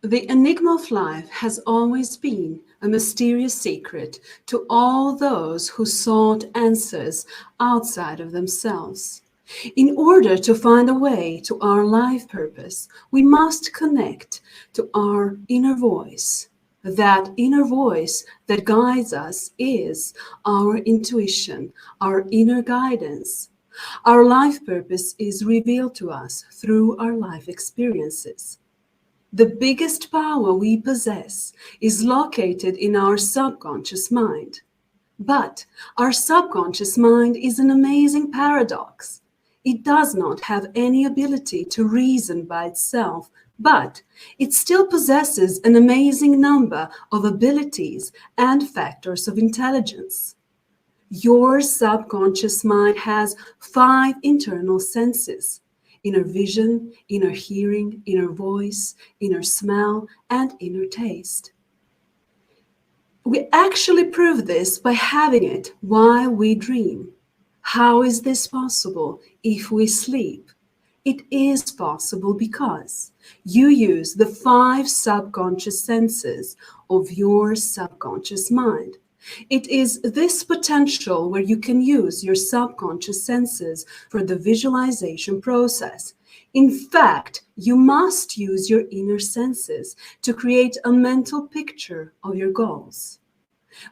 The enigma of life has always been a mysterious secret to all those who sought answers outside of themselves. In order to find a way to our life purpose, we must connect to our inner voice. That inner voice that guides us is our intuition, our inner guidance. Our life purpose is revealed to us through our life experiences. The biggest power we possess is located in our subconscious mind. But our subconscious mind is an amazing paradox. It does not have any ability to reason by itself, but it still possesses an amazing number of abilities and factors of intelligence. Your subconscious mind has 5 internal senses: inner vision, inner hearing, inner voice, inner smell, and inner taste. We actually prove this by having it while we dream. How is this possible if we sleep? It is possible because you use the 5 subconscious senses of your subconscious mind. It is this potential where you can use your subconscious senses for the visualization process. In fact, you must use your inner senses to create a mental picture of your goals.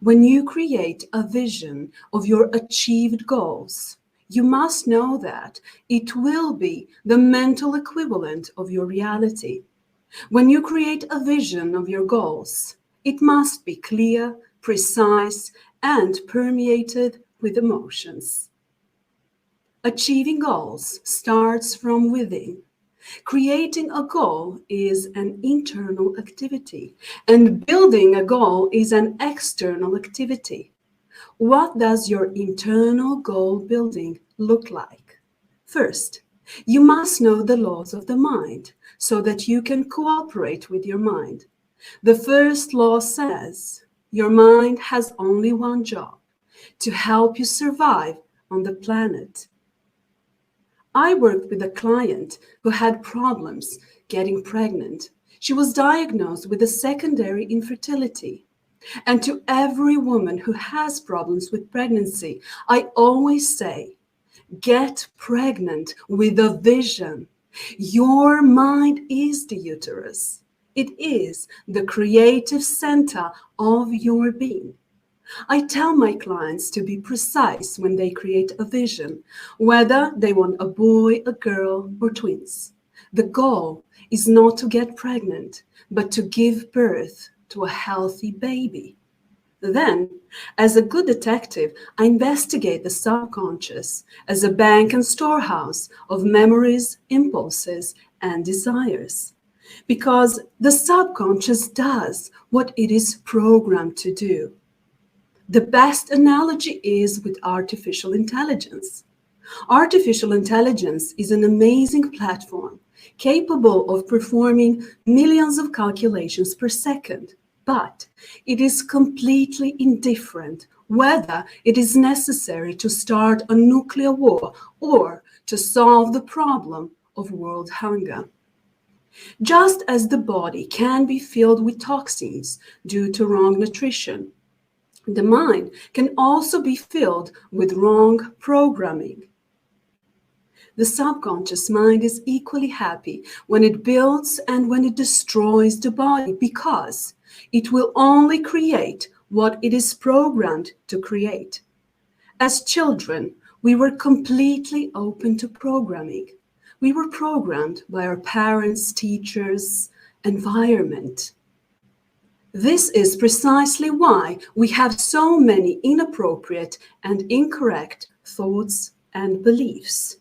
When you create a vision of your achieved goals, you must know that it will be the mental equivalent of your reality. When you create a vision of your goals, it must be clear, precise, and permeated with emotions. Achieving goals starts from within. Creating a goal is an internal activity, and building a goal is an external activity. What does your internal goal building look like? First, you must know the laws of the mind so that you can cooperate with your mind. The first law says, your mind has only one job: to help you survive on the planet. I worked with a client who had problems getting pregnant. She was diagnosed with a secondary infertility. And to every woman who has problems with pregnancy, I always say, get pregnant with a vision. Your mind is the uterus. It is the creative center of your being. I tell my clients to be precise when they create a vision, whether they want a boy, a girl, or twins. The goal is not to get pregnant, but to give birth to a healthy baby. Then, as a good detective, I investigate the subconscious as a bank and storehouse of memories, impulses, and desires. Because the subconscious does what it is programmed to do. The best analogy is with artificial intelligence. Artificial intelligence is an amazing platform capable of performing millions of calculations per second, but it is completely indifferent whether it is necessary to start a nuclear war or to solve the problem of world hunger. Just as the body can be filled with toxins due to wrong nutrition, the mind can also be filled with wrong programming. The subconscious mind is equally happy when it builds and when it destroys the body, because it will only create what it is programmed to create. As children, we were completely open to programming. We were programmed by our parents, teachers, environment. This is precisely why we have so many inappropriate and incorrect thoughts and beliefs.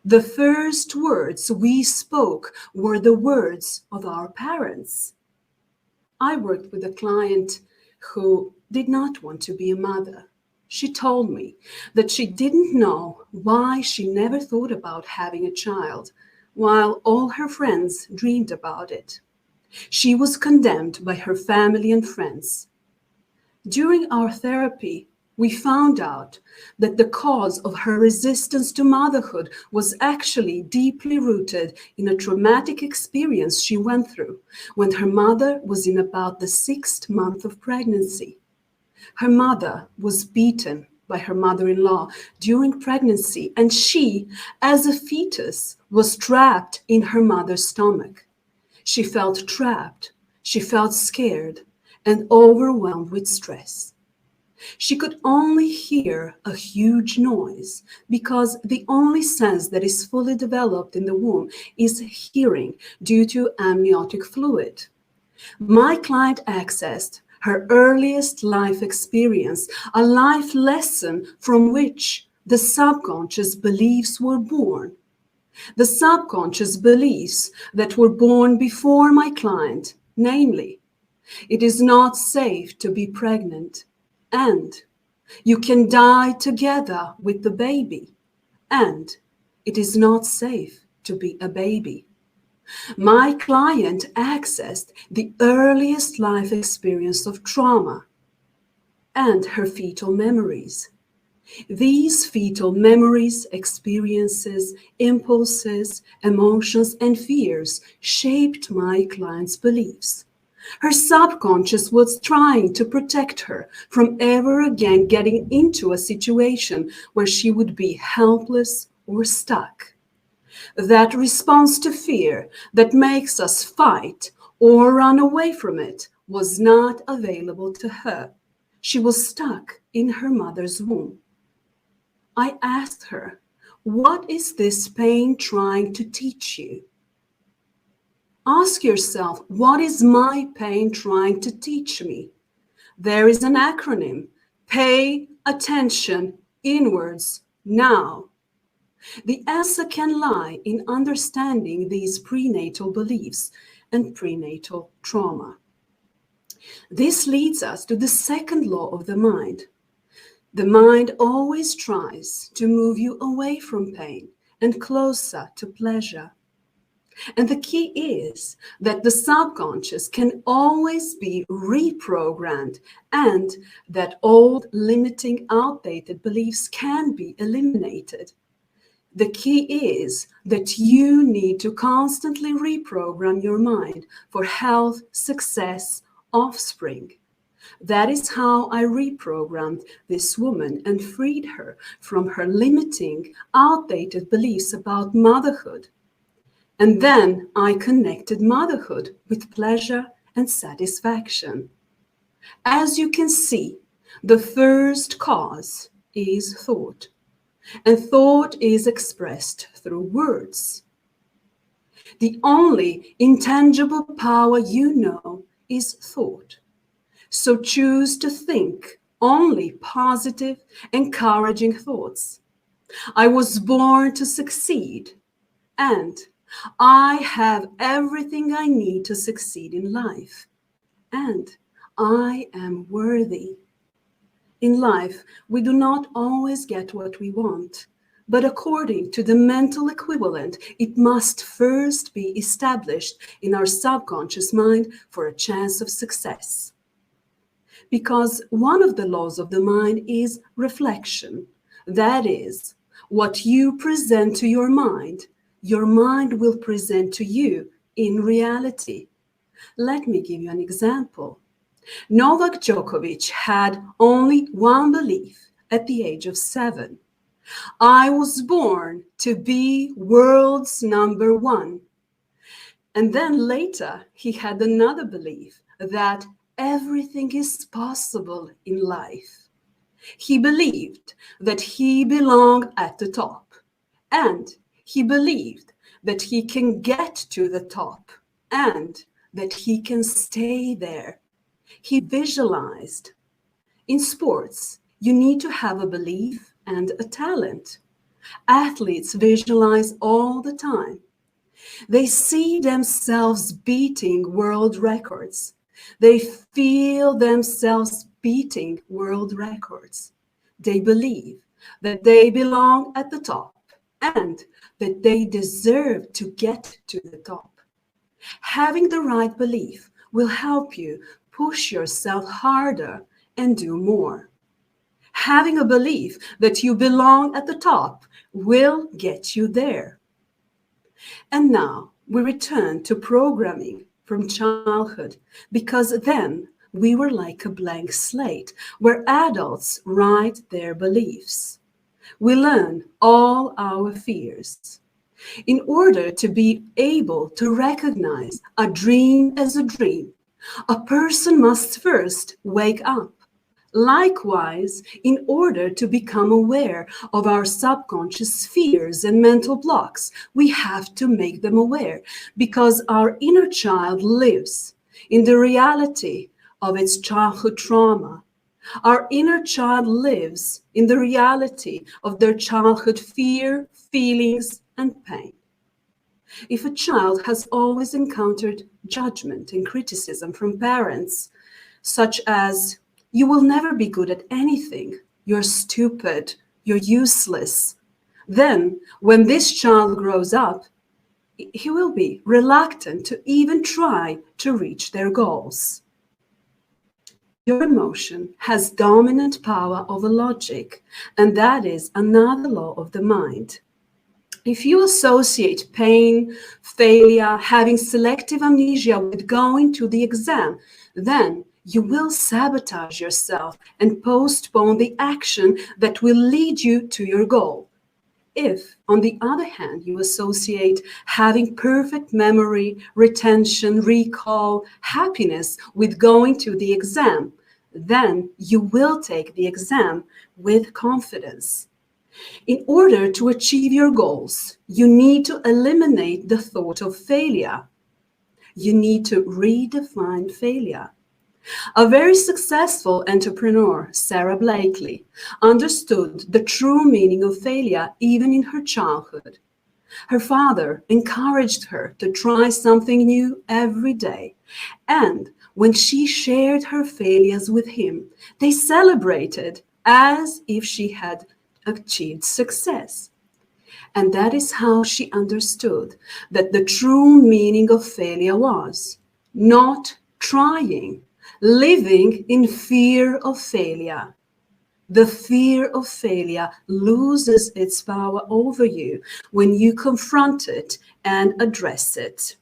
The first words we spoke were the words of our parents. I worked with a client who did not want to be a mother. She told me that she didn't know why she never thought about having a child, while all her friends dreamed about it. She was condemned by her family and friends. During our therapy, We found out that the cause of her resistance to motherhood was actually deeply rooted in a traumatic experience she went through when her mother was in about the 6th month of pregnancy. Her mother was beaten by her mother-in-law during pregnancy, and she, as a fetus, was trapped in her mother's stomach. She felt trapped, she felt scared, and overwhelmed with stress. She could only hear a huge noise because the only sense that is fully developed in the womb is hearing due to amniotic fluid. My client accessed her earliest life experience, a life lesson from which the subconscious beliefs were born. The subconscious beliefs that were born before my client, namely, it is not safe to be pregnant, and you can die together with the baby, and it is not safe to be a baby. My client accessed the earliest life experience of trauma and her fetal memories. These fetal memories, experiences, impulses, emotions, and fears shaped my client's beliefs. Her subconscious was trying to protect her from ever again getting into a situation where she would be helpless or stuck. That response to fear that makes us fight or run away from it was not available to her. She was stuck in her mother's womb. I asked her, "What is this pain trying to teach you?" Ask yourself, what is my pain trying to teach me? There is an acronym. Pay attention inwards now. The answer can lie in understanding these prenatal beliefs and prenatal trauma. This leads us to the second law of the mind. The mind always tries to move you away from pain and closer to pleasure. And the key is that the subconscious can always be reprogrammed and that old, limiting, outdated beliefs can be eliminated. The key is that you need to constantly reprogram your mind for health, success, offspring. That is how I reprogrammed this woman and freed her from her limiting, outdated beliefs about motherhood. And then I connected motherhood with pleasure and satisfaction. As you can see, the first cause is thought, and thought is expressed through words. The only intangible power you know is thought. So choose to think only positive, encouraging thoughts. I was born to succeed, and I have everything I need to succeed in life, and I am worthy. In life, we do not always get what we want, but according to the mental equivalent, it must first be established in our subconscious mind for a chance of success. Because one of the laws of the mind is reflection. That is, what you present to your mind will present to you in reality. Let me give you an example. Novak Djokovic had only one belief at the age of 7. I was born to be world's number one. And then later he had another belief that everything is possible in life. He believed that he belonged at the top, and he believed that he can get to the top and that he can stay there. He visualized. In sports, you need to have a belief and a talent. Athletes visualize all the time. They see themselves beating world records. They feel themselves beating world records. They believe that they belong at the top and that they deserve to get to the top. Having the right belief will help you push yourself harder and do more. Having a belief that you belong at the top will get you there. And now we return to programming from childhood, because then we were like a blank slate where adults write their beliefs. We learn all our fears. In order to be able to recognize a dream as a dream, a person must first wake up. Likewise, in order to become aware of our subconscious fears and mental blocks, we have to make them aware, because our inner child lives in the reality of its childhood trauma. Our inner child lives in the reality of their childhood fear, feelings, and pain. If a child has always encountered judgment and criticism from parents, such as, "You will never be good at anything, you're stupid, you're useless," then when this child grows up, he will be reluctant to even try to reach their goals. Your emotion has dominant power over logic, and that is another law of the mind. If you associate pain, failure, having selective amnesia with going to the exam, then you will sabotage yourself and postpone the action that will lead you to your goal. If, on the other hand, you associate having perfect memory, retention, recall, happiness with going to the exam, then you will take the exam with confidence. In order to achieve your goals, you need to eliminate the thought of failure. You need to redefine failure. A very successful entrepreneur, Sarah Blakely, understood the true meaning of failure even in her childhood. Her father encouraged her to try something new every day, and when she shared her failures with him, they celebrated as if she had achieved success. And that is how she understood that the true meaning of failure was not trying, living in fear of failure. The fear of failure loses its power over you when you confront it and address it.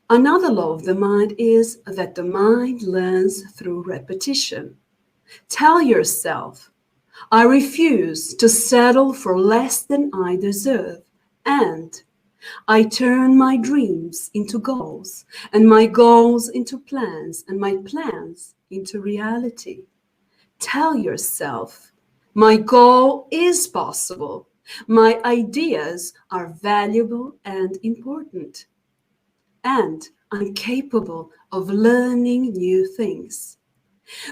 Another law of the mind is that the mind learns through repetition. Tell yourself, "I refuse to settle for less than I deserve," and "I turn my dreams into goals, and my goals into plans, and my plans into reality." Tell yourself, "My goal is possible. My ideas are valuable and important, and I'm capable of learning new things."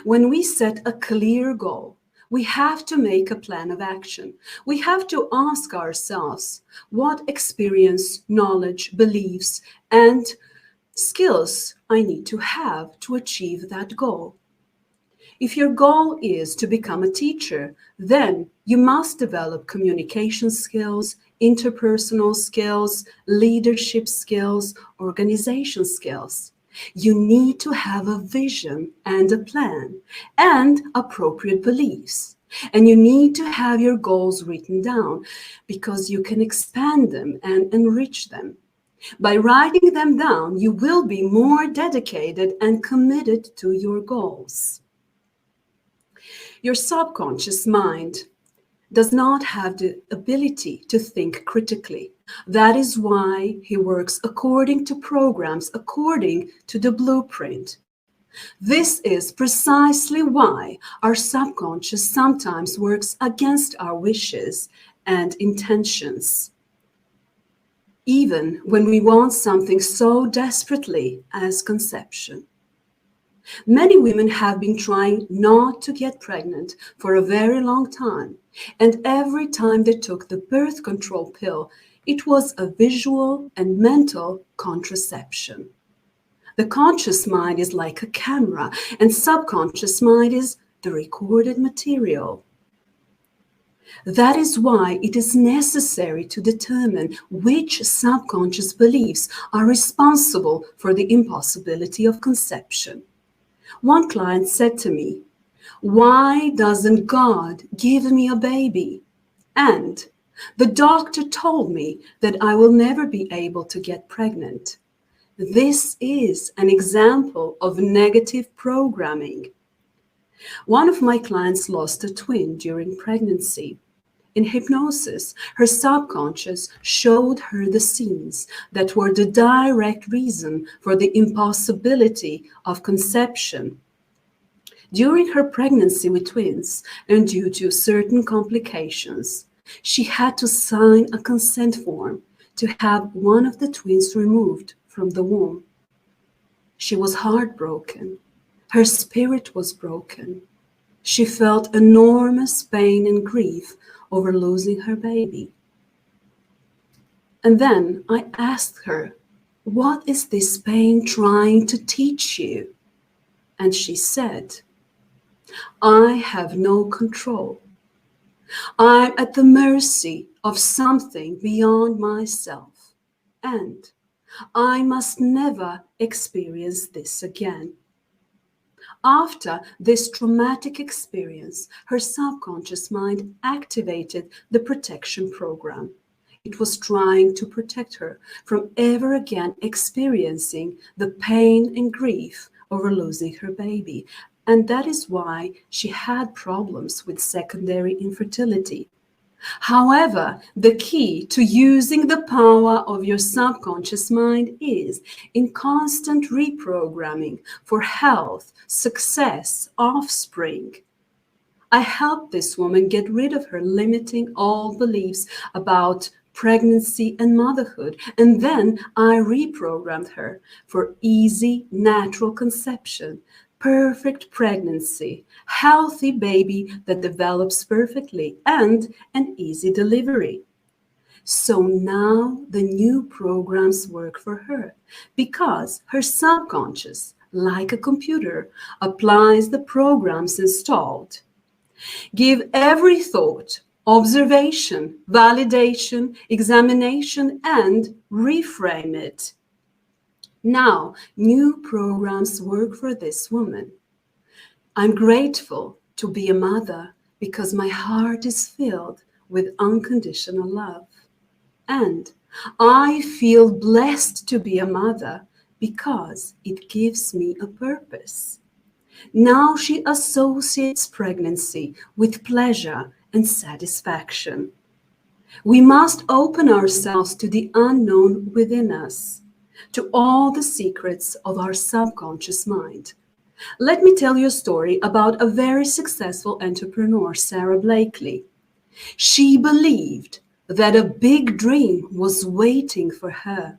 When we set a clear goal, we have to make a plan of action. We have to ask ourselves what experience, knowledge, beliefs, and skills I need to have to achieve that goal. If your goal is to become a teacher, then you must develop communication skills, interpersonal skills, leadership skills, organization skills. You need to have a vision and a plan and appropriate beliefs. And you need to have your goals written down because you can expand them and enrich them. By writing them down, you will be more dedicated and committed to your goals. Your subconscious mind does not have the ability to think critically. That is why he works according to programs, according to the blueprint. This is precisely why our subconscious sometimes works against our wishes and intentions, even when we want something so desperately as conception. Many women have been trying not to get pregnant for a very long time, and every time they took the birth control pill, it was a visual and mental contraception. The conscious mind is like a camera, and subconscious mind is the recorded material. That is why it is necessary to determine which subconscious beliefs are responsible for the impossibility of conception. One client said to me, Why doesn't God give me a baby? And the doctor told me that I will never be able to get pregnant. This is an example of negative programming. One of my clients lost a twin during pregnancy. In hypnosis, her subconscious showed her the scenes that were the direct reason for the impossibility of conception. During her pregnancy with twins, and due to certain complications, she had to sign a consent form to have one of the twins removed from the womb. She was heartbroken. Her spirit was broken. She felt enormous pain and grief over losing her baby. And then I asked her, "What is this pain trying to teach you?" And she said, "I have no control. I'm at the mercy of something beyond myself, and I must never experience this again." After this traumatic experience, her subconscious mind activated the protection program. It was trying to protect her from ever again experiencing the pain and grief over losing her baby. And that is why she had problems with secondary infertility. However, the key to using the power of your subconscious mind is in constant reprogramming for health, success, offspring. I helped this woman get rid of her limiting all beliefs about pregnancy and motherhood, and then I reprogrammed her for easy, natural conception, perfect pregnancy, healthy baby that develops perfectly, and an easy delivery. So now the new programs work for her because her subconscious, like a computer, applies the programs installed. Give every thought, observation, validation, examination, and reframe it. Now, new programs work for this woman. I'm grateful to be a mother because my heart is filled with unconditional love. And I feel blessed to be a mother because it gives me a purpose. Now she associates pregnancy with pleasure and satisfaction. We must open ourselves to the unknown within us, to all the secrets of our subconscious mind. Let me tell you a story about a very successful entrepreneur, Sarah Blakely. She believed that a big dream was waiting for her.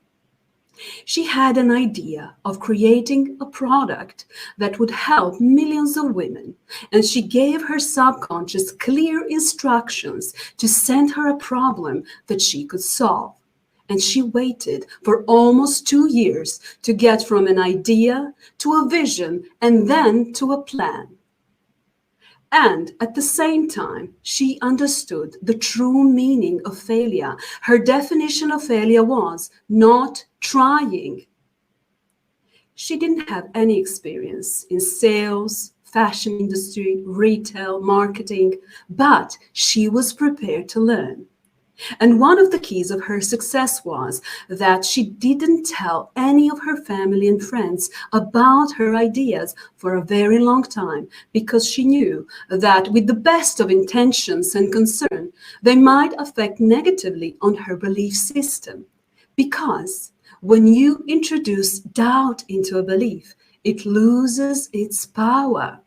She had an idea of creating a product that would help millions of women, and she gave her subconscious clear instructions to send her a problem that she could solve. And she waited for almost 2 years to get from an idea to a vision and then to a plan. And at the same time, she understood the true meaning of failure. Her definition of failure was not trying. She didn't have any experience in sales, fashion industry, retail, marketing, but she was prepared to learn. And one of the keys of her success was that she didn't tell any of her family and friends about her ideas for a very long time because she knew that with the best of intentions and concern, they might affect negatively on her belief system. Because when you introduce doubt into a belief, it loses its power.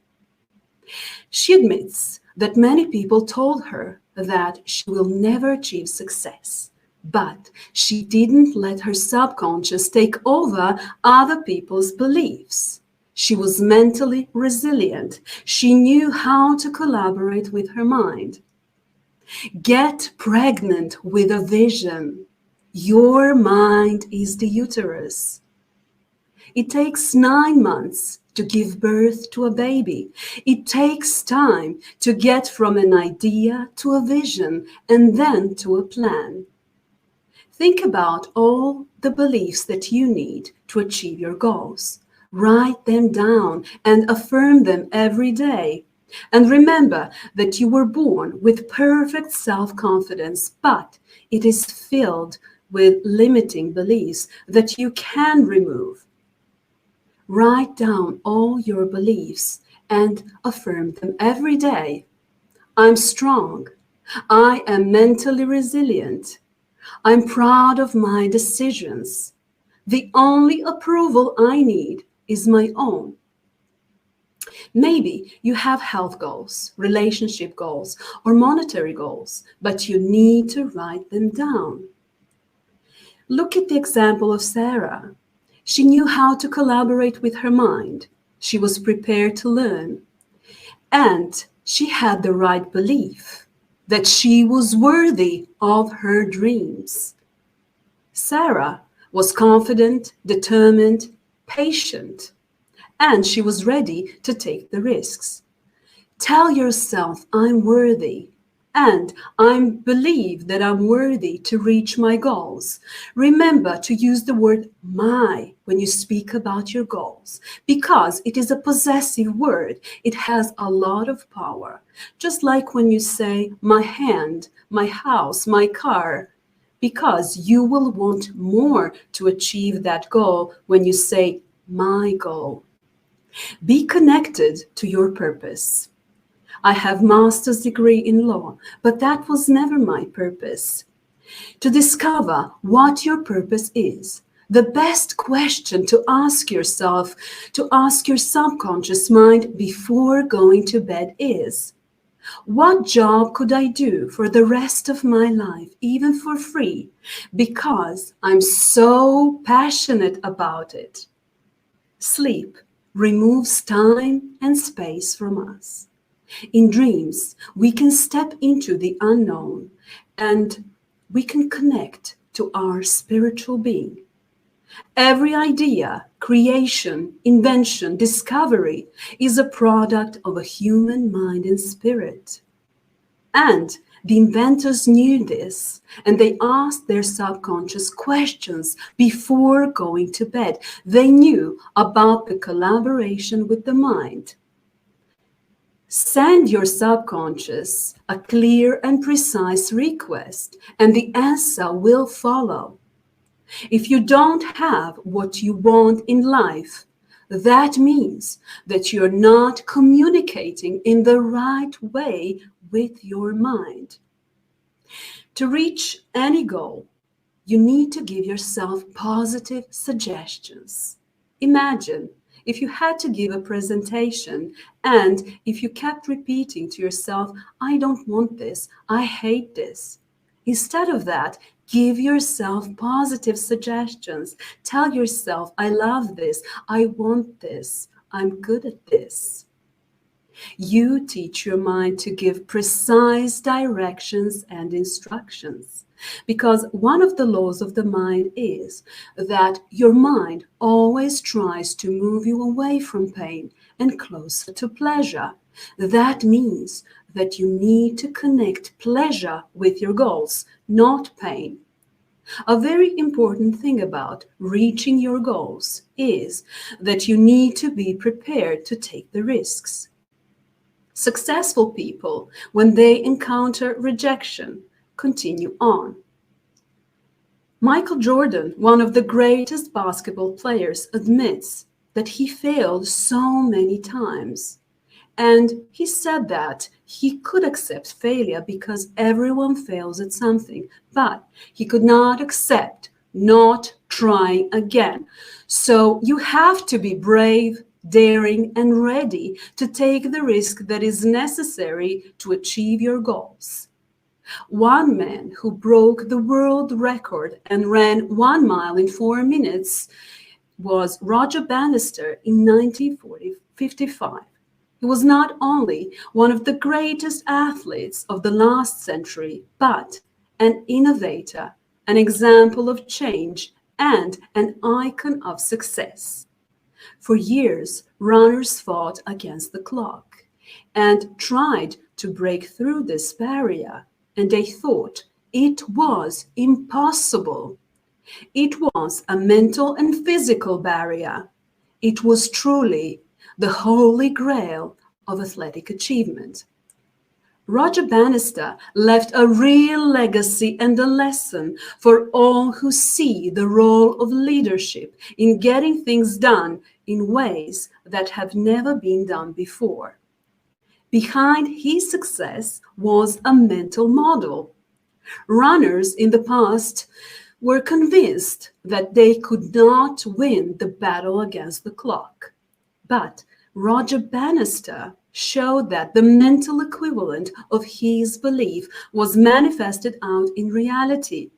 She admits that many people told her that she will never achieve success, but she didn't let her subconscious take over other people's beliefs. She was mentally resilient. She knew how to collaborate with her mind. Get pregnant with a vision. Your mind is the uterus. It takes 9 months to give birth to a baby. It takes time to get from an idea to a vision and then to a plan. Think about all the beliefs that you need to achieve your goals. Write them down and affirm them every day. And remember that you were born with perfect self-confidence, but it is filled with limiting beliefs that you can remove. Write down all your beliefs and affirm them every day. I'm strong. I am mentally resilient. I'm proud of my decisions. The only approval I need is my own. Maybe you have health goals, relationship goals, or monetary goals, but you need to write them down. Look at the example of Sarah. She knew how to collaborate with her mind. She was prepared to learn. And she had the right belief that she was worthy of her dreams. Sarah was confident, determined, patient, and she was ready to take the risks. Tell yourself, I'm worthy, and I believe that I'm worthy to reach my goals. Remember to use the word my when you speak about your goals, because it is a possessive word. It has a lot of power. Just like when you say my hand, my house, my car, because you will want more to achieve that goal when you say my goal. Be connected to your purpose. I have master's degree in law, but that was never my purpose. To discover what your purpose is, the best question to ask yourself, to ask your subconscious mind before going to bed is, what job could I do for the rest of my life, even for free, because I'm so passionate about it? Sleep removes time and space from us. In dreams, we can step into the unknown and we can connect to our spiritual being. Every idea, creation, invention, discovery is a product of a human mind and spirit. And the inventors knew this, and they asked their subconscious questions before going to bed. They knew about the collaboration with the mind. Send your subconscious a clear and precise request, and the answer will follow. If you don't have what you want in life, that means that you're not communicating in the right way with your mind. To reach any goal, you need to give yourself positive suggestions. Imagine if you had to give a presentation and if you kept repeating to yourself, I don't want this, I hate this. Instead of that, give yourself positive suggestions. Tell yourself, I love this, I want this, I'm good at this. You teach your mind to give precise directions and instructions, because one of the laws of the mind is that your mind always tries to move you away from pain and closer to pleasure. That means that you need to connect pleasure with your goals, not pain. A very important thing about reaching your goals is that you need to be prepared to take the risks. Successful people, when they encounter rejection, continue on. Michael Jordan, one of the greatest basketball players, admits that he failed so many times. And he said that he could accept failure because everyone fails at something, but he could not accept not trying again. So you have to be brave, daring, and ready to take the risk that is necessary to achieve your goals. One man who broke the world record and ran 1 mile in 4 minutes was Roger Bannister in 1955. He was not only one of the greatest athletes of the last century, but an innovator, an example of change, and an icon of success. For years, runners fought against the clock and tried to break through this barrier, and they thought it was impossible. It was a mental and physical barrier. It was truly the holy grail of athletic achievement. Roger Bannister left a real legacy and a lesson for all who see the role of leadership in getting things done in ways that have never been done before. Behind his success was a mental model. Runners in the past were convinced that they could not win the battle against the clock. But Roger Bannister showed that the mental equivalent of his belief was manifested out in reality.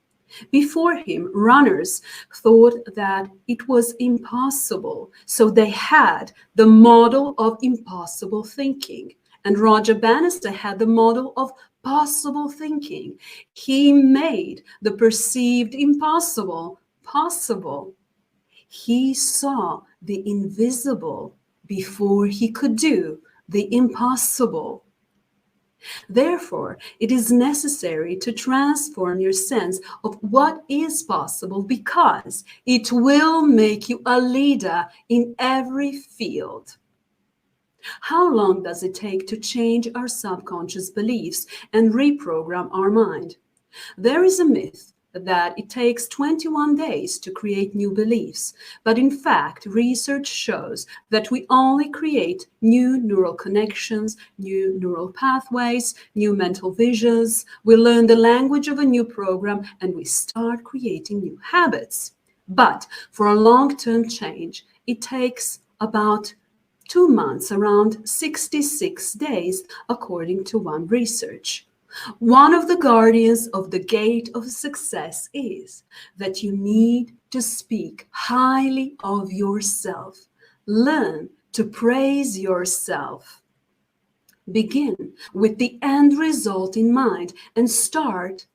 Before him, runners thought that it was impossible, so they had the model of impossible thinking. And Roger Bannister had the model of possible thinking. He made the perceived impossible possible. He saw the invisible before he could do the impossible. Therefore, it is necessary to transform your sense of what is possible, because it will make you a leader in every field. How long does it take to change our subconscious beliefs and reprogram our mind? There is a myth that it takes 21 days to create new beliefs, but in fact, research shows that we only create new neural connections, new neural pathways, new mental visions. We learn the language of a new program and we start creating new habits. But for a long-term change, it takes about 2 months, around 66 days, according to one research. One of the guardians of the gate of success is that you need to speak highly of yourself. Learn to praise yourself. Begin with the end result in mind and start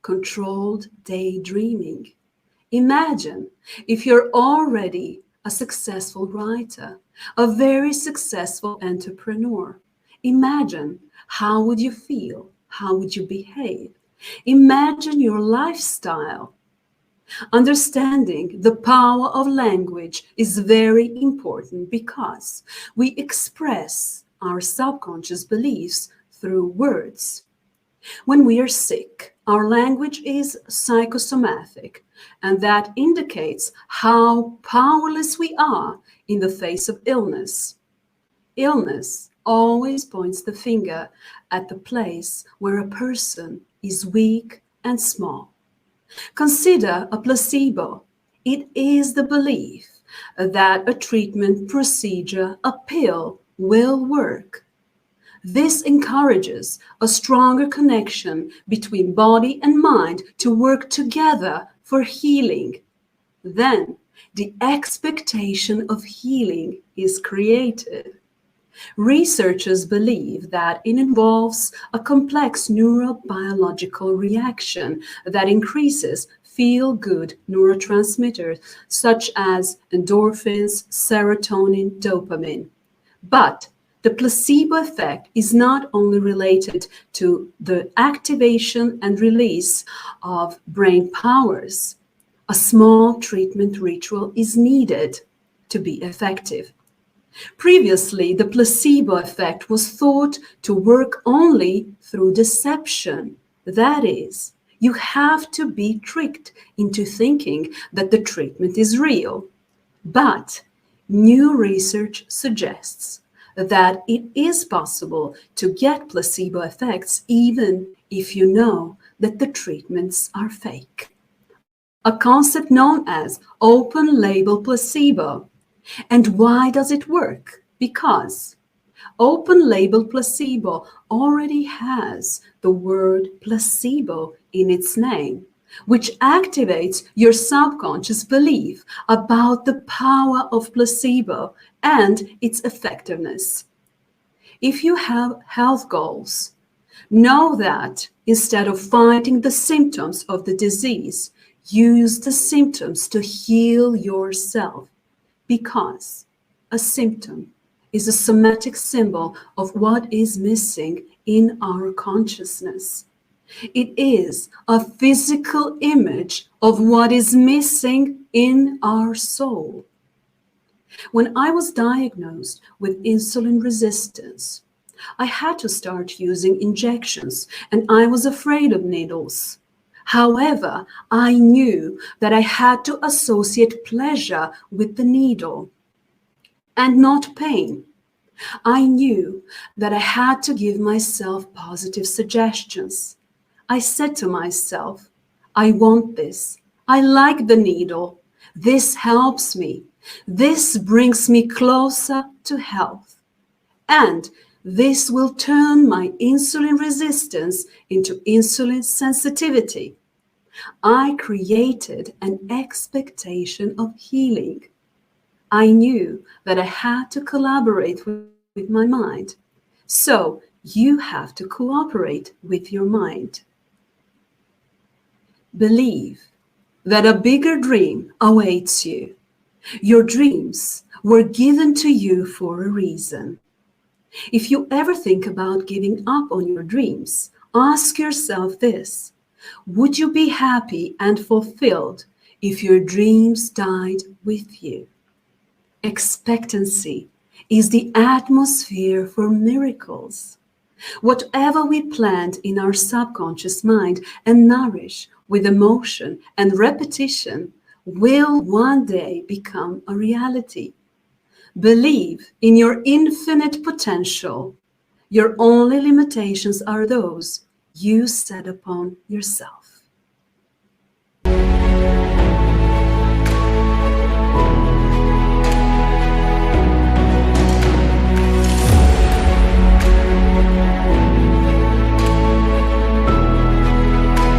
controlled daydreaming. Imagine if you're already a successful writer, a very successful entrepreneur. Imagine, how would you feel? How would you behave? Imagine your lifestyle. Understanding the power of language is very important because we express our subconscious beliefs through words. When we are sick, our language is psychosomatic, and that indicates how powerless we are in the face of illness. Illness always points the finger at the place where a person is weak and small. Consider a placebo. It is the belief that a treatment procedure, a pill, will work. This encourages a stronger connection between body and mind to work together for healing. Then the expectation of healing is created. Researchers believe that it involves a complex neurobiological reaction that increases feel-good neurotransmitters such as endorphins, serotonin, dopamine. But the placebo effect is not only related to the activation and release of brain powers. A small treatment ritual is needed to be effective. Previously, the placebo effect was thought to work only through deception. That is, you have to be tricked into thinking that the treatment is real. But new research suggests that it is possible to get placebo effects even if you know that the treatments are fake. A concept known as open label placebo. And why does it work? Because open label placebo already has the word placebo in its name, which activates your subconscious belief about the power of placebo and its effectiveness. If you have health goals, know that instead of fighting the symptoms of the disease, use the symptoms to heal yourself. Because a symptom is a somatic symbol of what is missing in our consciousness. It is a physical image of what is missing in our soul. When I was diagnosed with insulin resistance, I had to start using injections, and I was afraid of needles. However, I knew that I had to associate pleasure with the needle and not pain. I knew that I had to give myself positive suggestions. I said to myself, I want this. I like the needle. This helps me. This brings me closer to health. And this will turn my insulin resistance into insulin sensitivity. I created an expectation of healing. I knew that I had to collaborate with my mind. So you have to cooperate with your mind. Believe that a bigger dream awaits you. Your dreams were given to you for a reason. If you ever think about giving up on your dreams, ask yourself this: would you be happy and fulfilled if your dreams died with you? Expectancy is the atmosphere for miracles. Whatever we plant in our subconscious mind and nourish with emotion and repetition will one day become a reality. Believe in your infinite potential. Your only limitations are those you set upon yourself.